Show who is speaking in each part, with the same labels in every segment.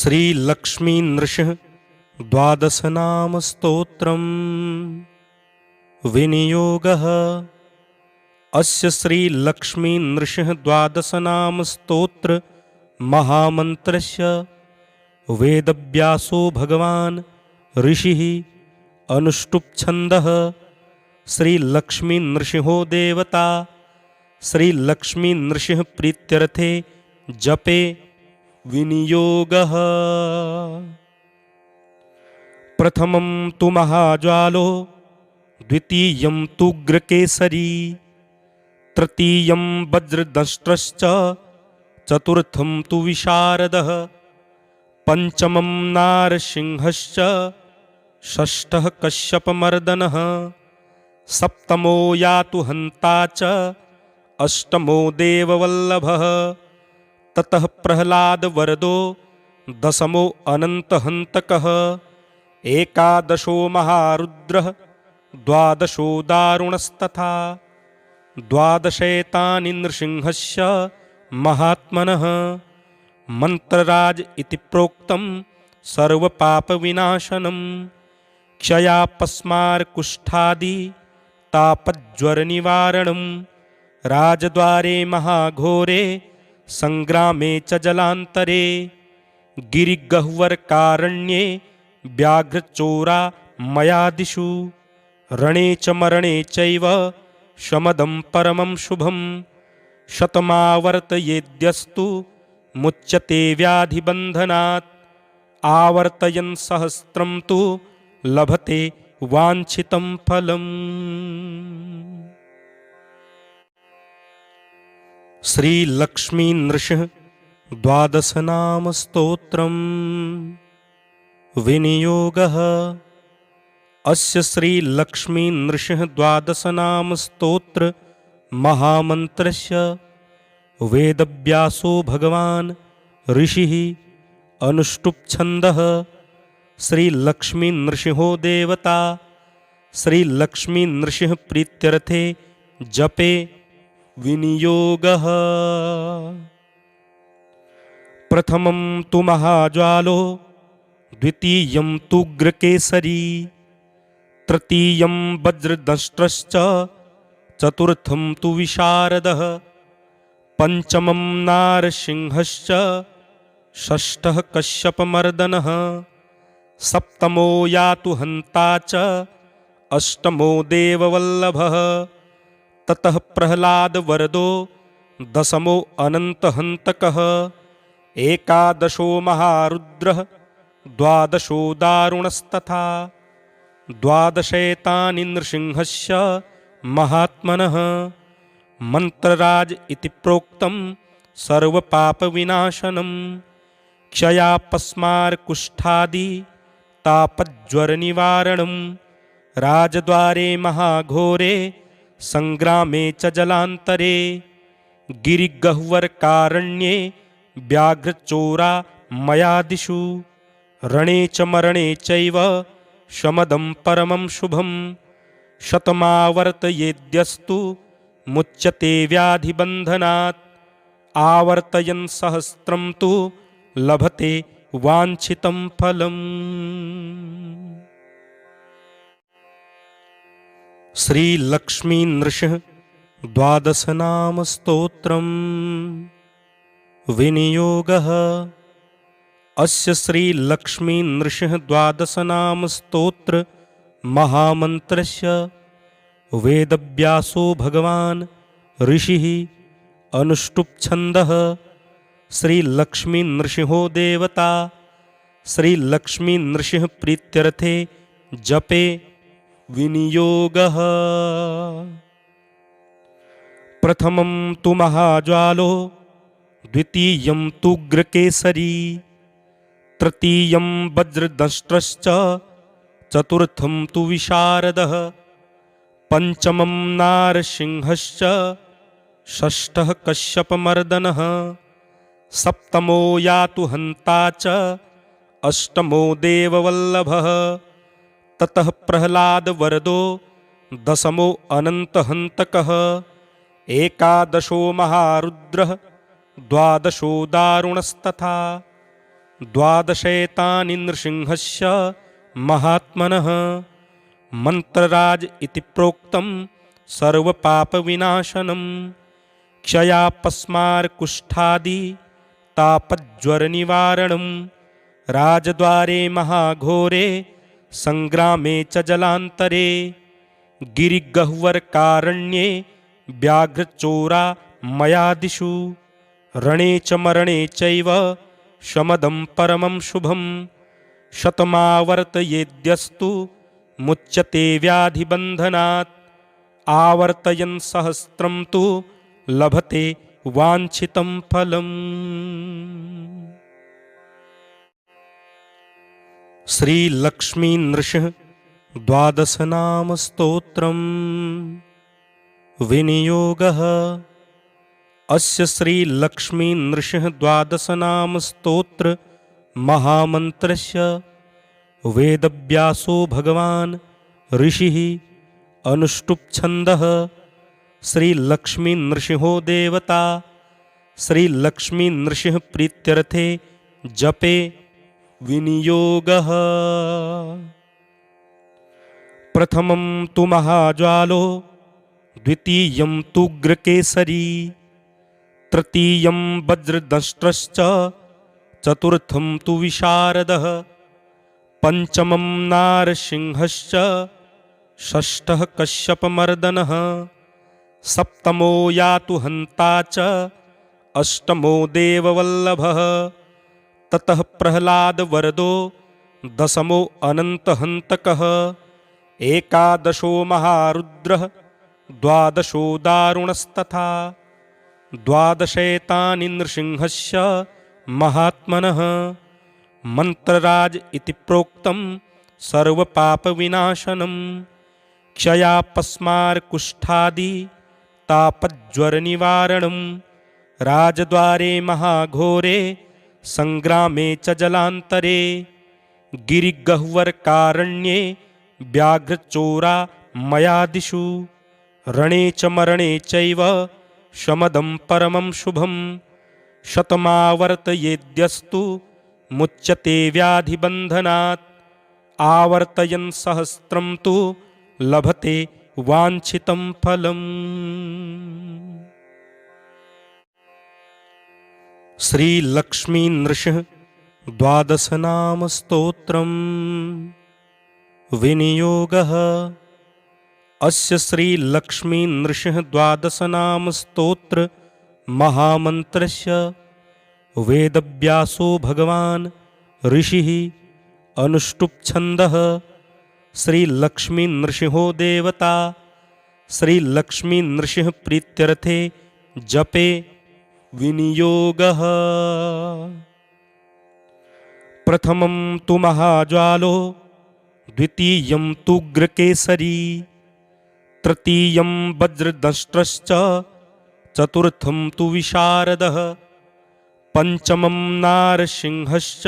Speaker 1: श्री लक्ष्मी नृसिंह द्वादश नाम स्तोत्रम विनियोगः। अस्य श्री लक्ष्मी नृसिंह द्वादश नाम स्तोत्र महामन्त्रस्य वेदव्यासो भगवान् ऋषिः अनुष्टुप् छन्दः। श्री लक्ष्मी नृसिंहो देवता श्री लक्ष्मी नृसिंह प्रीत्यर्थे जपे विनियोगः। प्रथमं तु महाज्वालो द्वितीयं तु उग्रकेसरी तृतीयं वज्रदंष्ट्रश्च चतुर्थं तु विशारदः पंचमं नारसिंहश्च षष्ठः कश्यपमर्दनः सप्तमो यातु हन्ता च अष्टमो देववल्लभः ततः प्रह्लादवरदो दशमो अनन्तहन्तकः एकादशो महारुद्रः द्वादशो दारुणस्तथा द्वादशैतानि नृसिंहस्य महात्मनः। मन्त्रराज इति प्रोक्तं सर्वपापविनाशनं क्षयापस्मारकुष्ठादि तापज्वरनिवारणं राजद्वारे महाघोरे संग्रामे च जलान्तरे गिरिगह्वरकारण्ये व्याघ्रचोरा मयादिषु रणे च मरणे चैव शमदं परमं शुभं शतमावर्तयेद्यस्तु मुच्यते व्याधिबन्धनात् आवर्तयन् सहस्रं तु लभते वाञ्छितं फलम्। श्री लक्ष्मी नृसिंह द्वादश नाम स्तोत्रम विनियोगः। अस्य श्री लक्ष्मी नृसिंह द्वादश नाम स्तोत्र महामन्त्रस्य वेदव्यासो भगवान् ऋषिः अनुष्टुप् छन्दः। श्री लक्ष्मी नृसिंहो देवता श्री लक्ष्मी नृसिंह प्रीत्यर्थे जपे विनियोगः। प्रथमं तु महाज्वालो द्वितीयं तु उग्रकेसरी तृतीयं वज्रदंष्ट्रश्च चतुर्थं तु विशारदः पंचमं नारसिंहश्च षष्ठः कश्यपमर्दनः सप्तमो यातु हन्ता च अष्टमो देववल्लभः ततः प्रह्लादवरदो दशमो अनन्तहन्तकः एकादशो महारुद्रः द्वादशो दारुणस्तथा द्वादशैतानि नृसिंहस्य महात्मनः। मन्त्रराज इति प्रोक्तं सर्वपापविनाशनं क्षयापस्मारकुष्ठादि तापज्वरनिवारणं राजद्वारे महाघोरे संग्रामे च जलान्तरे गिरिगह्वरकारण्ये व्याघ्रचोरा मयादिषु रणे च मरणे चैव शमदं परमं शुभं शतमावर्तयेद्यस्तु मुच्यते व्याधिबन्धनात् आवर्तयन् सहस्रं तु लभते वाञ्छितं फलम्। श्री लक्ष्मी नृसिंह द्वादश नाम स्तोत्रम विनियोगः। अस्य श्री लक्ष्मी नृसिंह द्वादश नाम स्तोत्र महामन्त्रस्य वेदव्यासो भगवान् ऋषिः अनुष्टुप् छन्दः। श्री लक्ष्मी नृसिंहो देवता श्री लक्ष्मी नृसिंह प्रीत्यर्थे जपे विनियोगः। प्रथमं तु महाज्वालो द्वितीयं तु उग्रकेसरी तृतीयं वज्रदंष्ट्रश्च चतुर्थं तु विशारदः पंचमं नारसिंहश्च षष्ठः कश्यपमर्दनः सप्तमो यातु हन्ता च अष्टमो देववल्लभः ततः प्रह्लादवरदो दशमो अनन्तहन्तकः एकादशो महारुद्रः द्वादशो दारुणस्तथा द्वादशैतानि नृसिंहस्य महात्मनः मंत्रराज इति प्रोक्तं सर्वपापविनाशनं क्षयापस्मारकुष्ठादि तापज्वरनिवारणं राजद्वारे महाघोरे संग्रामे च जलान्तरे गिरिगह्वरकारण्ये व्याघ्रचोरा मयादिषु रणे च मरणे चैव शमदं परमं शुभं शतमावर्तयेद्यस्तु मुच्यते व्याधिबन्धनात् आवर्तयन् सहस्रं तु लभते वाञ्छितं फलम्। श्री लक्ष्मी नृसिंह द्वादशनाम स्तोत्रम् विनियोगः। अस्य श्री लक्ष्मी नृसिंह द्वादशनाम स्तोत्र महामन्त्रस्य वेदव्यासो भगवान् ऋषिः अनुष्टुप् छन्दः श्री लक्ष्मी नृसिंहो देवता श्री लक्ष्मी नृसिंह प्रीत्यर्थे जपे विनियोगः। प्रथमं तु महाज्वालो द्वितीयं तु उग्रकेसरी तृतीयं वज्रदंष्ट्रश्च चतुर्थं तु विशारदः पंचमं नारसिंहश्च षष्ठः कश्यपमर्दनः सप्तमो यातु हन्ता च अष्टमो देववल्लभः ततः प्रह्लादवरदो दशमो अनन्तहन्तकः एकादशो महारुद्रः द्वादशो दारुणस्तथा द्वादशैतानि नृसिंहस्य महात्मनः मंत्रराज इति प्रोक्तं सर्वपापविनाशनं क्षयापस्मारकुष्ठादि तापज्वरनिवारणं राजद्वारे महाघोरे संग्रामे च जलान्तरे गिरिगह्वरकारण्ये व्याघ्रचोरा मयादिषु रणे च मरणे चैव शमदं परमं शुभं शतमावर्तयेद्यस्तु मुच्यते व्याधिबन्धनात् आवर्तयन् सहस्रं तु लभते वाञ्छितं फलम्। श्री लक्ष्मी नृसिंह द्वादशनाम स्तोत्रम् विनियोगः। अस्य श्री लक्ष्मी नृसिंह द्वादशनाम स्तोत्र महामन्त्रस्य वेदव्यासो भगवान् ऋषिः अनुष्टुप् छन्दः श्री लक्ष्मी नृसिंहो देवता श्री लक्ष्मी नृसिंह प्रीत्यर्थे जपे विनियोगः। प्रथमं तु महाज्वालो द्वितीयं तु उग्रकेसरी तृतीयं वज्रदंष्ट्रश्च चतुर्थं तु विशारदः पंचमं नारसिंहश्च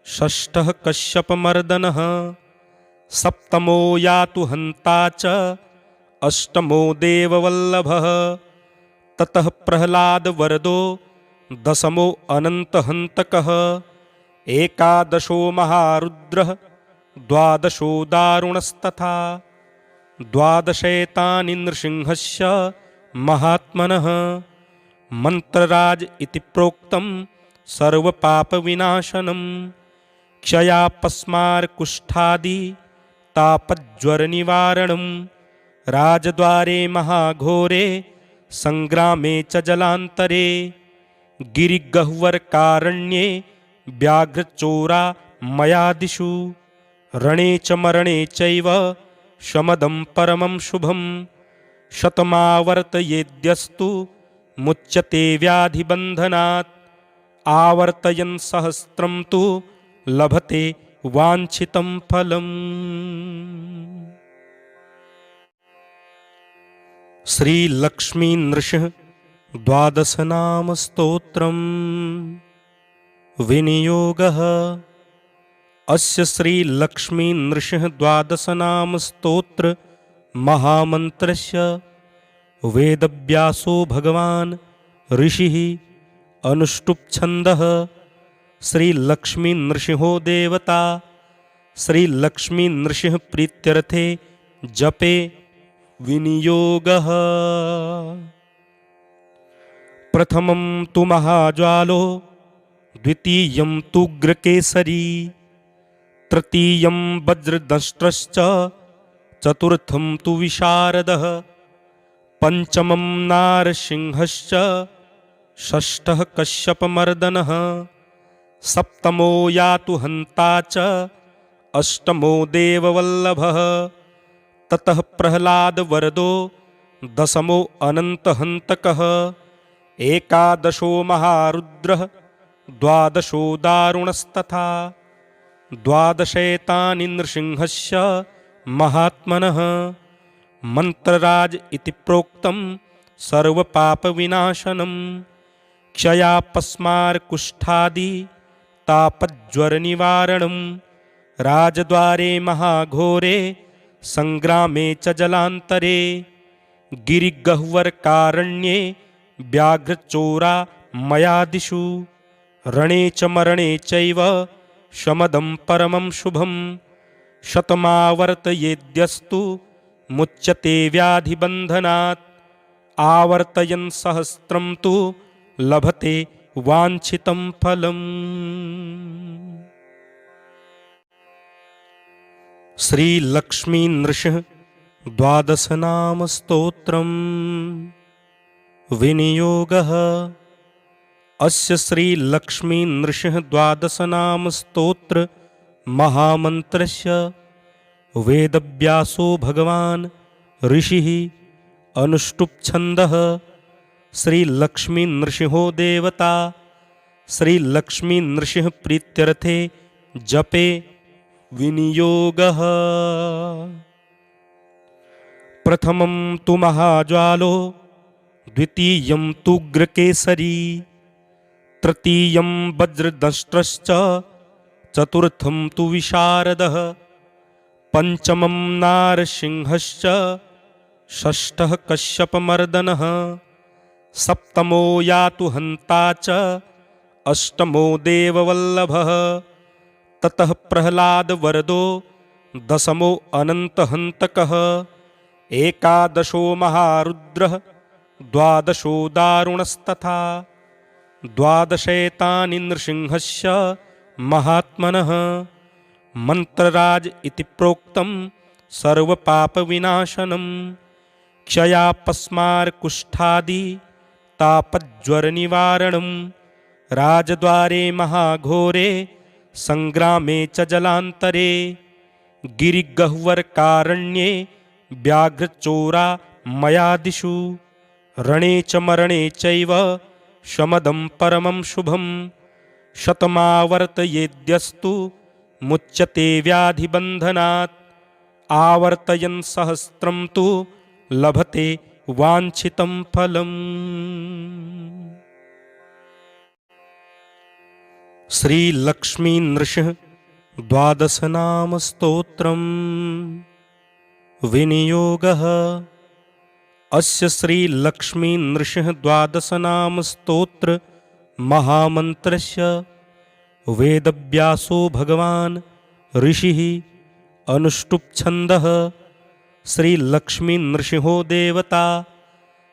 Speaker 1: षष्ठः कश्यपमर्दनः सप्तमो यातु हन्ता च अष्टमो देववल्लभः ततः प्रह्लादवरदो दशमो अनन्तहन्तकः एकादशो महारुद्रः द्वादशो दारुणस्तथा द्वादशैतानि नृसिंहस्य महात्मनः मंत्रराज इति प्रोक्तं सर्वपापविनाशनं क्षयापस्मारकुष्ठादि तापज्वरनिवारणं राजद्वारे महाघोरे संग्रामे च जलान्तरे गिरिगह्वरकारण्ये व्याघ्रचोरा मयादिषु रणे च मरणे चैव शमदं परमं शुभं शतमावर्तयेद्यस्तु मुच्यते व्याधिबन्धनात् आवर्तयन् सहस्रं तु लभते वाञ्छितं फलम्। श्री लक्ष्मी नृसिंह द्वादशनाम स्तोत्रम् विनियोगः। अस्य श्री लक्ष्मी नृसिंह द्वादशनाम स्तोत्र महामन्त्रस्य वेदव्यासो भगवान् ऋषिः अनुष्टुप् छन्दः श्री लक्ष्मी नृसिंहो देवता श्री लक्ष्मी नृसिंह प्रीत्यर्थे जपे विनियोगः। प्रथमं तु महाज्वालो द्वितीयं तु उग्रकेसरी तृतीयं वज्रदंष्ट्रश्च चतुर्थं तु विशारदः पंचमं नारसिंहश्च षष्ठः कश्यपमर्दनः सप्तमो यातु हन्ता च अष्टमो देववल्लभः ततः प्रह्लादवरदो दशमो अनन्तहन्तकः एकादशो महारुद्रः द्वादशो दारुणस्तथा द्वादशैतानि नृसिंहस्य महात्मनः मंत्रराज इति प्रोक्तं सर्वपापविनाशनं क्षयापस्मारकुष्ठादि तापज्वरनिवारणं राजद्वारे महाघोरे संग्रामे च जलान्तरे गिरिगह्वरकारण्ये व्याघ्रचोरा मयादिषु रणे च मरणे चैव शमदं परमं शुभं शतमावर्तयेद्यस्तु मुच्यते व्याधिबन्धनात् आवर्तयन् सहस्रं तु लभते वाञ्छितं फलम्। श्री लक्ष्मी नृसिंह द्वादश नाम स्तोत्रम् विनियोगः। अस्य श्री लक्ष्मी नृसिंह द्वादश नाम स्तोत्र महामन्त्रस्य वेदव्यासो भगवान् ऋषिः अनुष्टुप् छन्दः श्री लक्ष्मी नृसिंहो देवता श्री लक्ष्मी नृसिंह प्रीत्यर्थे जपे विनियोगः। प्रथमं तु महाज्वालो द्वितीयं तु उग्रकेसरी तृतीयं वज्रदंष्ट्रश्च चतुर्थं तु विशारदः पंचमं नारसिंहश्च षष्ठः कश्यपमर्दनः सप्तमो यातु हन्ता च अष्टमो देववल्लभः ततः प्रह्लादवरदो दशमो अनन्तहन्तकः एकादशो महारुद्रः द्वादशो दारुणस्तथा द्वादशैतानि नृसिंहस्य महात्मनः मंत्रराज इति प्रोक्तं सर्वपापविनाशनं क्षयापस्मारकुष्ठादि तापज्वरनिवारणं राजद्वारे महाघोरे संग्रामे च जलान्तरे गिरिगह्वरकारण्ये व्याघ्रचोरा मयादिषु रणे च मरणे चैव शमदं परमं शुभं शतमावर्तयेद्यस्तु मुच्यते व्याधिबन्धनात् आवर्तयन् सहस्रं तु लभते वाञ्छितं फलम्। श्री लक्ष्मी नृसिंह द्वादश नाम स्तोत्रम् विनियोगः। अस्य श्री लक्ष्मी नृसिंह द्वादश नाम स्तोत्र महामन्त्रस्य वेदव्यासो भगवान् ऋषिः अनुष्टुप् छन्दः श्री लक्ष्मी नृसिंहो देवता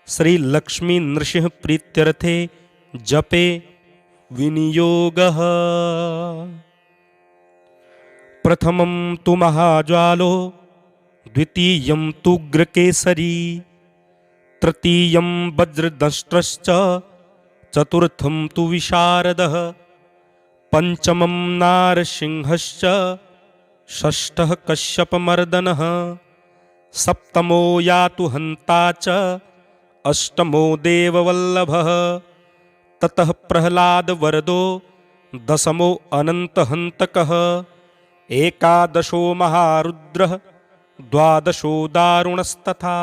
Speaker 1: श्री लक्ष्मी नृसिंह प्रीत्यर्थे जपे विनियोगः। प्रथमं तु महाज्वालो द्वितीयं तु उग्रकेसरी तृतीयं वज्रदंष्ट्रश्च चतुर्थं तु विशारदः पंचमं नारसिंहश्च षष्ठः कश्यपमर्दनः सप्तमो यातु हन्ता च अष्टमो देववल्लभः ततः प्रह्लादवरदो दशमो अनन्तहन्तकः एकादशो महारुद्रः द्वादशो दारुणस्तथा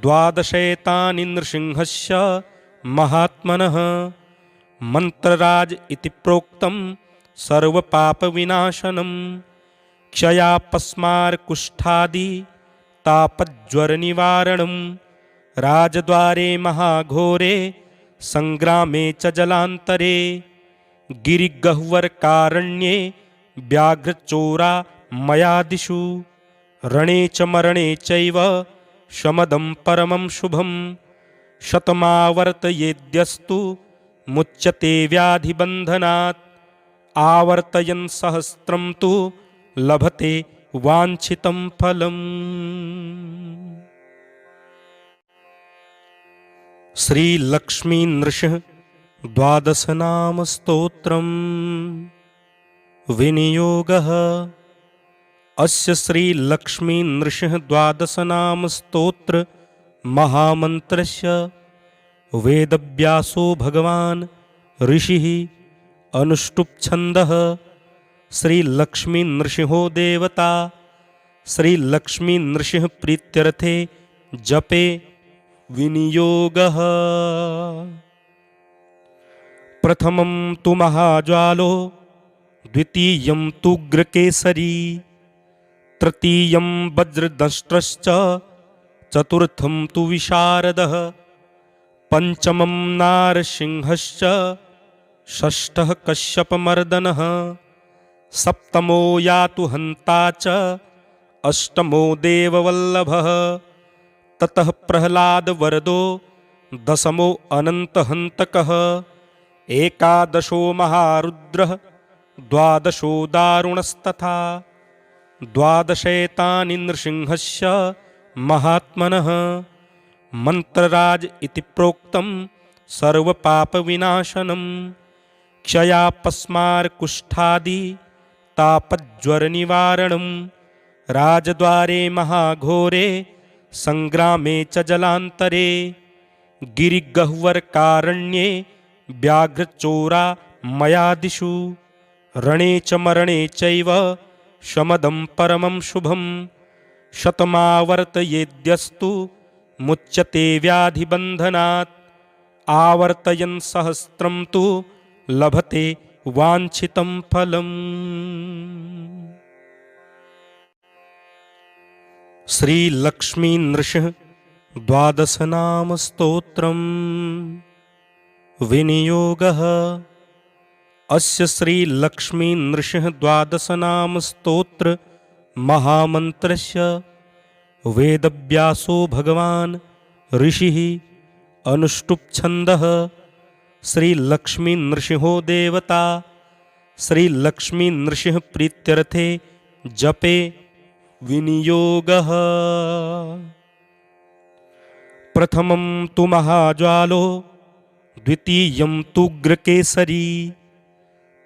Speaker 1: द्वादशैतानि नृसिंहस्य महात्मनः मंत्रराज इति प्रोक्तं सर्वपापविनाशनं क्षयापस्मारकुष्ठादि तापज्वरनिवारणं राजद्वारे महाघोरे संग्रामे च जलान्तरे गिरिगह्वरकारण्ये व्याघ्रचोरा मयादिषु रणे च मरणे चैव शमदं परमं शुभं शतमावर्तयेद्यस्तु मुच्यते व्याधिबन्धनात् आवर्तयन् सहस्रं तु लभते वाञ्छितं फलम्। श्री लक्ष्मी नृसिंह द्वादश नाम स्तोत्रम्। विनियोगः। अस्य श्री लक्ष्मी नृसिंह द्वादश नाम स्तोत्र महामन्त्रस्य वेदव्यासो भगवान् ऋषिः अनुष्टुप् छन्दः श्री लक्ष्मी नृसिंहो देवता श्री लक्ष्मी नृसिंह प्रीत्यर्थे जपे विनियोगः। प्रथमं तु महाज्वालो द्वितीयं तु उग्रकेसरी तृतीयं वज्रदंष्ट्रश्च चतुर्थं तु विशारदः पंचमं नारसिंहश्च षष्ठः कश्यपमर्दनः सप्तमो यातु हन्ता च अष्टमो देववल्लभः ततः प्रह्लादवरदो दशमो अनन्तहन्तकः एकादशो महारुद्रः द्वादशो दारुणस्तथा द्वादशैतानि नृसिंहस्य महात्मनः मन्त्रराज इति प्रोक्तं सर्वपापविनाशनं क्षयापस्मारकुष्ठादि तापज्वरनिवारणं राजद्वारे महाघोरे संग्रामे च जलान्तरे गिरिगह्वरकारण्ये व्याघ्रचोरा मयादिषु रणे च मरणे चैव शमदं परमं शुभं शतमावर्तयेद्यस्तु मुच्यते व्याधिबन्धनात् आवर्तयन् सहस्रं तु लभते वाञ्छितं फलम्। श्री लक्ष्मी नृसिंह द्वादश नाम स्तोत्रम्। विनियोगः। अस्य श्री लक्ष्मी नृसिंह द्वादश नाम स्तोत्र महामन्त्रस्य वेदव्यासो भगवान् ऋषिः अनुष्टुप् छन्दः श्री लक्ष्मी नृसिंहो देवता श्री लक्ष्मी नृसिंह प्रीत्यर्थे जपे विनियोगः। प्रथमं तु महाज्वालो द्वितीयं तु उग्रकेसरी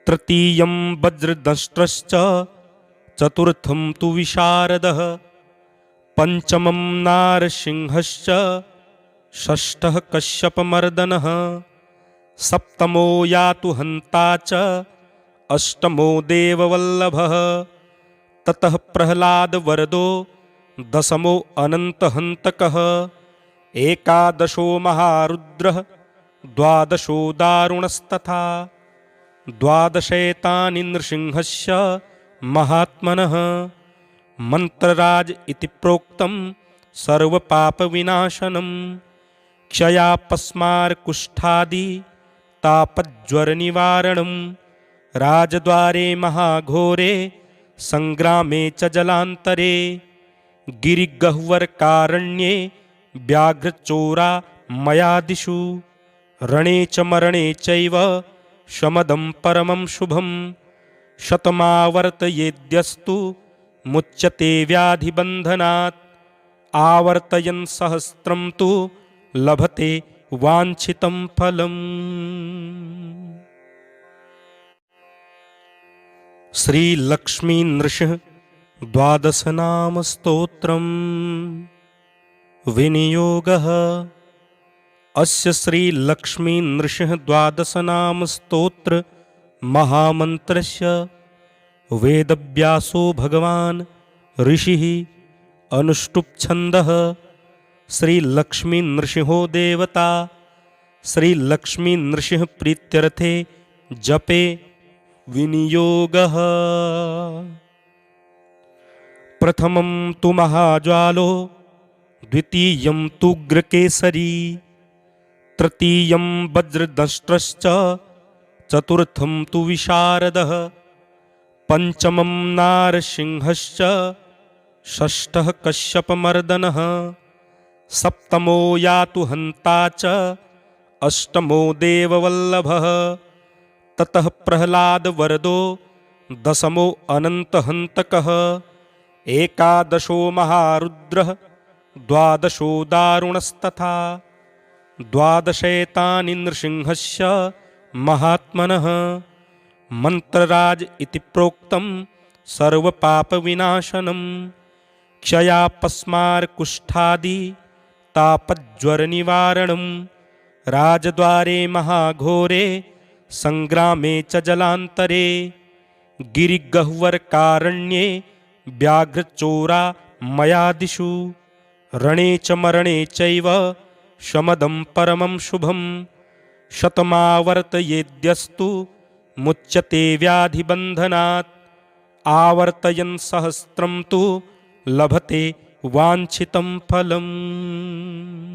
Speaker 1: तृतीयं वज्रदंष्ट्रश्च चतुर्थं तु विशारदः पंचमं नारसिंहश्च षष्ठः कश्यपमर्दनः सप्तमो यातु हन्ता च अष्टमो देववल्लभः ततः प्रह्लादवरदो दशमो अनन्तहन्तकः एकादशो महारुद्रः द्वादशो दारुणस्तथा द्वादशैतानि नृसिंहस्य महात्मनः मन्त्रराज इति प्रोक्तं सर्वपापविनाशनं क्षयापस्मारकुष्ठादि तापज्वरनिवारणं राजद्वारे महाघोरे संग्रामे च जलान्तरे गिरिगह्वरकारण्ये व्याघ्रचोरा मयादिषु रणे च मरणे चैव शमदं परमं शुभं शतमावर्तयेद्यस्तु मुच्यते व्याधिबन्धनात् आवर्तयन् सहस्रं तु लभते वाञ्छितं फलम्। श्री लक्ष्मी नृसिंह द्वादश नाम स्तोत्रम्। विनियोगः। अस्य श्री लक्ष्मी नृसिंह द्वादश नाम स्तोत्र महामन्त्रस्य वेदव्यासो भगवान् ऋषिः अनुष्टुप् छन्दः श्री लक्ष्मी नृसिंहो देवता श्री लक्ष्मी नृसिंह प्रीत्यर्थे जपे विनियोगः। प्रथमं तु महाज्वालो द्वितीयं तु उग्रकेसरी तृतीयं वज्रदंष्ट्रश्च चतुर्थं तु विशारदः, पंचमं नारसिंहश्च, षष्ठः कश्यपमर्दनः, सप्तमो यातु हन्ता च, अष्टमो देववल्लभः, ततः प्रह्लादवरदो, दशमो अनन्तहन्तकः, एकादशो महारुद्रः, द्वादशो दारुणस्तथा, द्वादशैतानि नृसिंहस्य महात्मनः। मंत्रराज इति प्रोक्तं सर्वपापविनाशनं, क्षयापस्मारकुष्ठादि तापज्वरनिवारणं, राजद्वारे महाघोरे संग्रामे च जलान्तरे, गिरिगह्वरकारण्ये व्याघ्रचोरा मयादिषु, रणे च मरणे चैव शमदं परमं शुभं, शतमावर्तयेद्यस्तु मुच्यते व्याधिबन्धनात्, आवर्तयन् सहस्रं तु लभते वाञ्छितं फलम्।